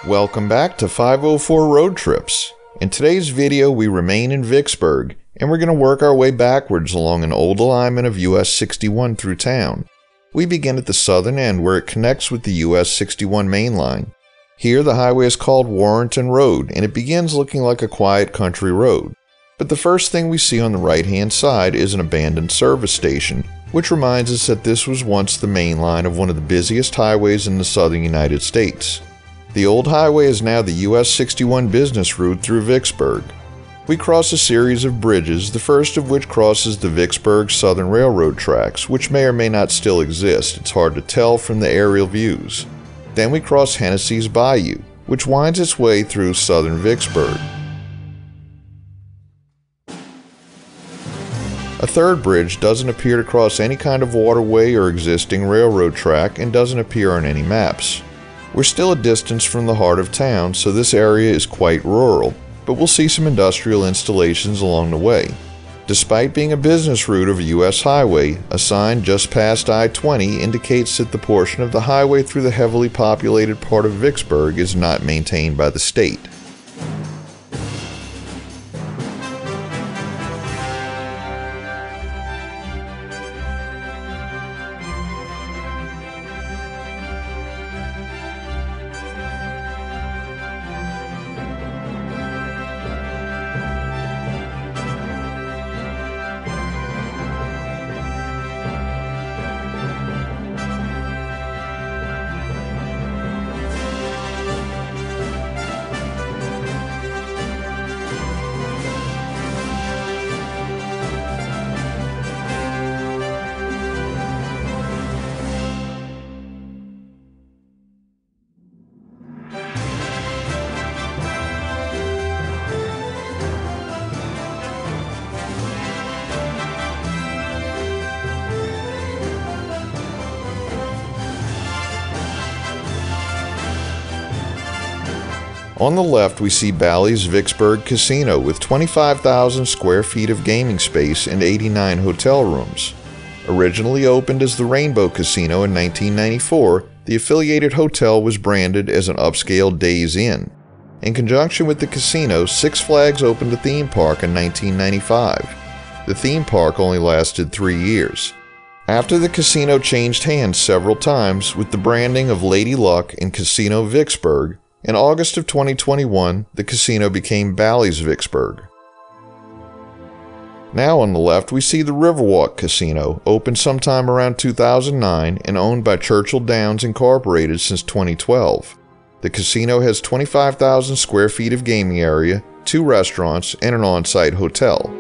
Welcome back to 504 Road Trips. In today's video we remain in Vicksburg and we're going to work our way backwards along an old alignment of US 61 through town. We begin at the southern end where it connects with the US 61 main line. Here the highway is called Warrenton Road and it begins looking like a quiet country road. But the first thing we see on the right hand side is an abandoned service station, which reminds us that this was once the main line of one of the busiest highways in the southern United States. The old highway is now the US 61 business route through Vicksburg. We cross a series of bridges, the first of which crosses the Vicksburg Southern Railroad tracks, which may or may not still exist. It's hard to tell from the aerial views. Then we cross Hennessy's Bayou, which winds its way through southern Vicksburg. A third bridge doesn't appear to cross any kind of waterway or existing railroad track and doesn't appear on any maps. We're still a distance from the heart of town, so this area is quite rural, but we'll see some industrial installations along the way. Despite being a business route of a US highway, a sign just past I-20 indicates that the portion of the highway through the heavily populated part of Vicksburg is not maintained by the state. On the left, we see Bally's Vicksburg Casino with 25,000 square feet of gaming space and 89 hotel rooms. Originally opened as the Rainbow Casino in 1994, the affiliated hotel was branded as an upscale Days Inn. In conjunction with the casino, Six Flags opened a theme park in 1995. The theme park only lasted 3 years. After the casino changed hands several times with the branding of Lady Luck and Casino Vicksburg, in August of 2021, the casino became Bally's Vicksburg. Now on the left, we see the Riverwalk Casino, opened sometime around 2009 and owned by Churchill Downs Incorporated since 2012. The casino has 25,000 square feet of gaming area, 2 restaurants, and an on-site hotel.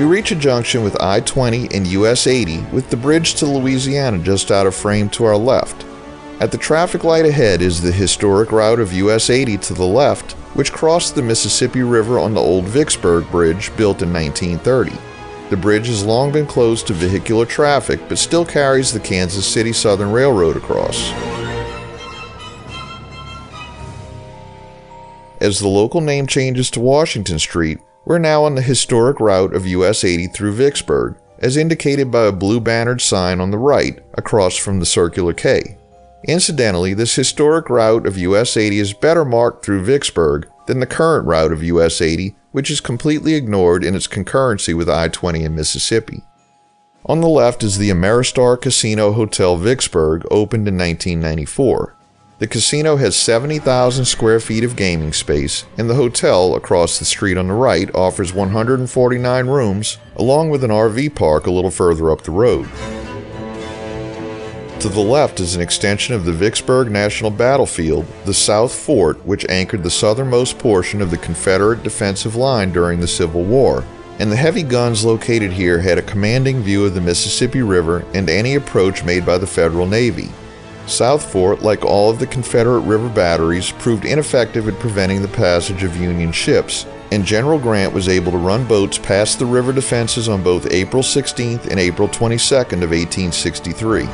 We reach a junction with I-20 and US 80 with the bridge to Louisiana just out of frame to our left. At the traffic light ahead is the historic route of US 80 to the left, which crossed the Mississippi River on the old Vicksburg Bridge built in 1930. The bridge has long been closed to vehicular traffic but still carries the Kansas City Southern Railroad across. As the local name changes to Washington Street, we're now on the historic route of US 80 through Vicksburg, as indicated by a blue bannered sign on the right across from the Circular K. Incidentally, this historic route of US 80 is better marked through Vicksburg than the current route of US 80, which is completely ignored in its concurrency with I-20 in Mississippi. On the left is the Ameristar Casino Hotel Vicksburg, opened in 1994. The casino has 70,000 square feet of gaming space, and the hotel across the street on the right offers 149 rooms, along with an RV park a little further up the road. To the left is an extension of the Vicksburg National Battlefield, the South Fort, which anchored the southernmost portion of the Confederate defensive line during the Civil War, and the heavy guns located here had a commanding view of the Mississippi River and any approach made by the Federal Navy. South Fort, like all of the Confederate river batteries, proved ineffective at preventing the passage of Union ships, and General Grant was able to run boats past the river defenses on both April 16th and April 22nd of 1863.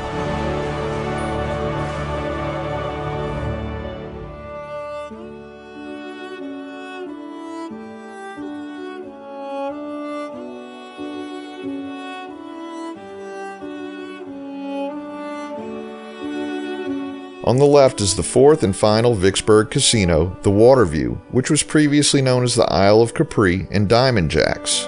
On the left is the fourth and final Vicksburg casino, the Waterview, which was previously known as the Isle of Capri and Diamond Jacks.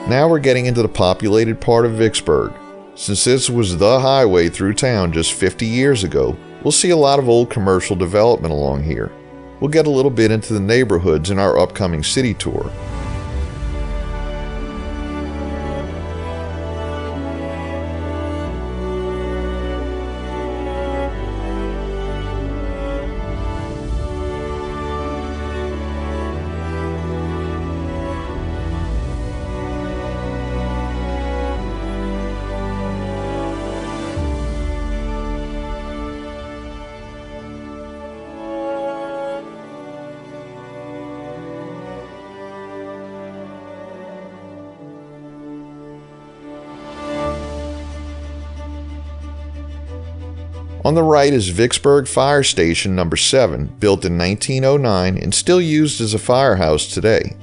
Now we're getting into the populated part of Vicksburg. Since this was the highway through town just 50 years ago, we'll see a lot of old commercial development along here. We'll get a little bit into the neighborhoods in our upcoming city tour. On the right is Vicksburg Fire Station No. 7, built in 1909 and still used as a firehouse today.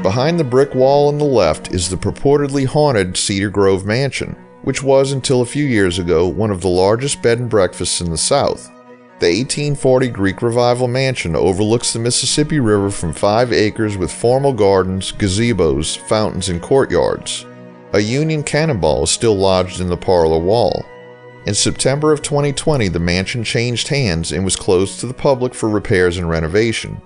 Behind the brick wall on the left is the purportedly haunted Cedar Grove Mansion, which was, until a few years ago, one of the largest bed and breakfasts in the South. The 1840 Greek Revival mansion overlooks the Mississippi River from 5 acres with formal gardens, gazebos, fountains, and courtyards. A Union cannonball is still lodged in the parlor wall. In September of 2020, the mansion changed hands and was closed to the public for repairs and renovation.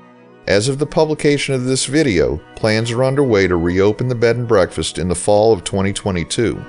As of the publication of this video, plans are underway to reopen the bed and breakfast in the fall of 2022.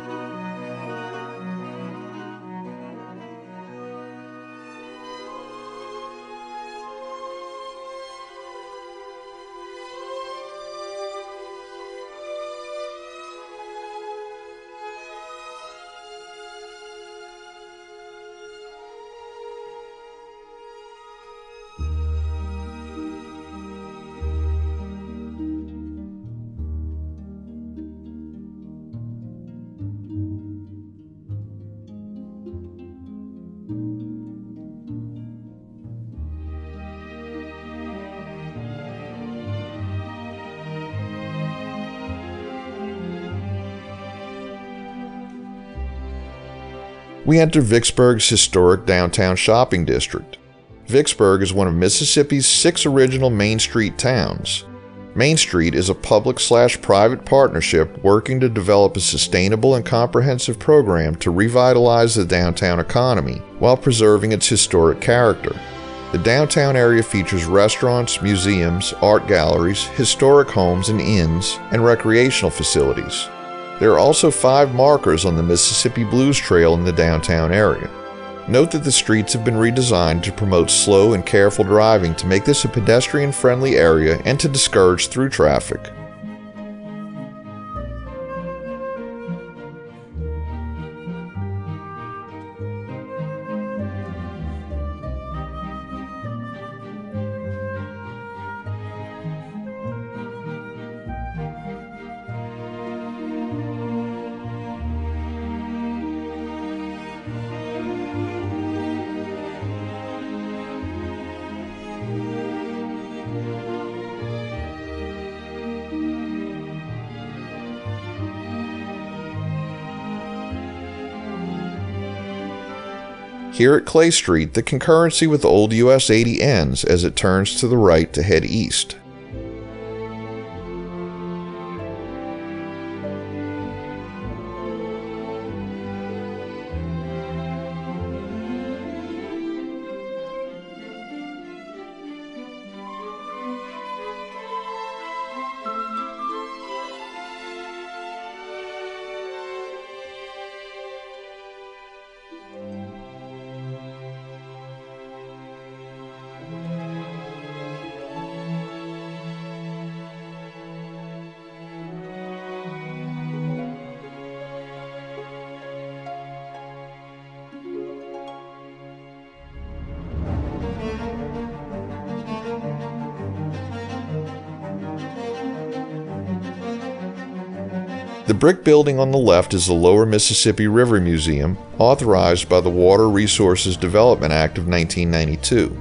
We enter Vicksburg's historic downtown shopping district. Vicksburg is one of Mississippi's 6 original Main Street towns. Main Street is a public/private partnership working to develop a sustainable and comprehensive program to revitalize the downtown economy while preserving its historic character. The downtown area features restaurants, museums, art galleries, historic homes and inns, and recreational facilities. There are also 5 markers on the Mississippi Blues Trail in the downtown area. Note that the streets have been redesigned to promote slow and careful driving to make this a pedestrian-friendly area and to discourage through traffic. Here at Clay Street, the concurrency with Old US 80 ends as it turns to the right to head east. The brick building on the left is the Lower Mississippi River Museum, authorized by the Water Resources Development Act of 1992.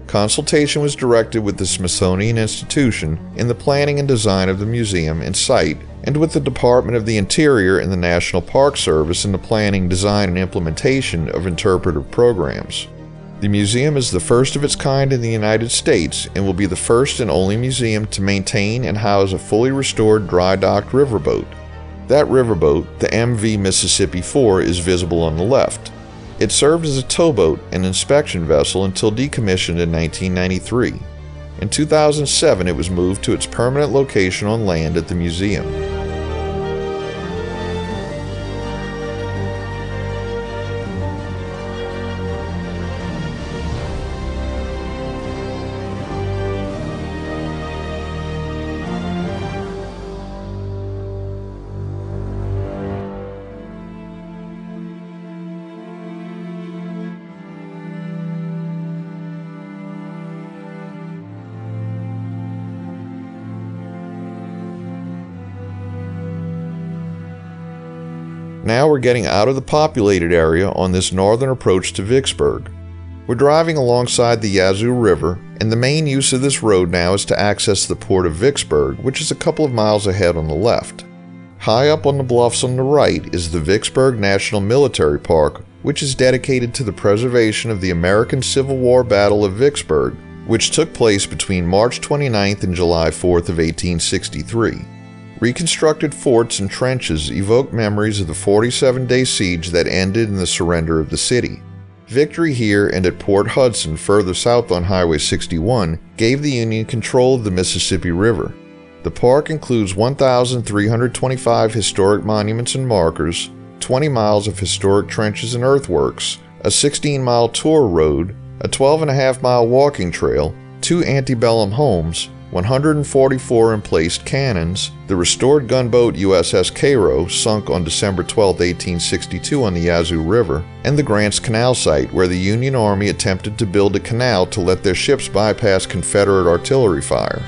Consultation was directed with the Smithsonian Institution in the planning and design of the museum and site, and with the Department of the Interior and the National Park Service in the planning, design, and implementation of interpretive programs. The museum is the first of its kind in the United States and will be the first and only museum to maintain and house a fully restored dry-docked riverboat. That riverboat, the MV Mississippi 4, is visible on the left. It served as a towboat and inspection vessel until decommissioned in 1993. In 2007, it was moved to its permanent location on land at the museum. Now we're getting out of the populated area on this northern approach to Vicksburg. We're driving alongside the Yazoo River, and the main use of this road now is to access the port of Vicksburg, which is a couple of miles ahead on the left. High up on the bluffs on the right is the Vicksburg National Military Park, which is dedicated to the preservation of the American Civil War Battle of Vicksburg, which took place between March 29th and July 4th of 1863. Reconstructed forts and trenches evoke memories of the 47-day siege that ended in the surrender of the city. Victory here and at Port Hudson further south on Highway 61 gave the Union control of the Mississippi River. The park includes 1,325 historic monuments and markers, 20 miles of historic trenches and earthworks, a 16-mile tour road, a 12.5-mile walking trail, 2 antebellum homes, 144 emplaced cannons, the restored gunboat USS Cairo, sunk on December 12, 1862 on the Yazoo River, and the Grants Canal site where the Union Army attempted to build a canal to let their ships bypass Confederate artillery fire.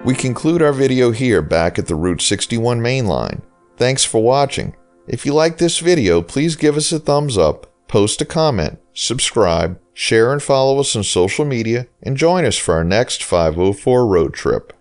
We conclude our video here back at the Route 61 main line. Thanks for watching. If you like this video, please give us a thumbs up, post a comment, subscribe, share and follow us on social media, and join us for our next 504 road trip.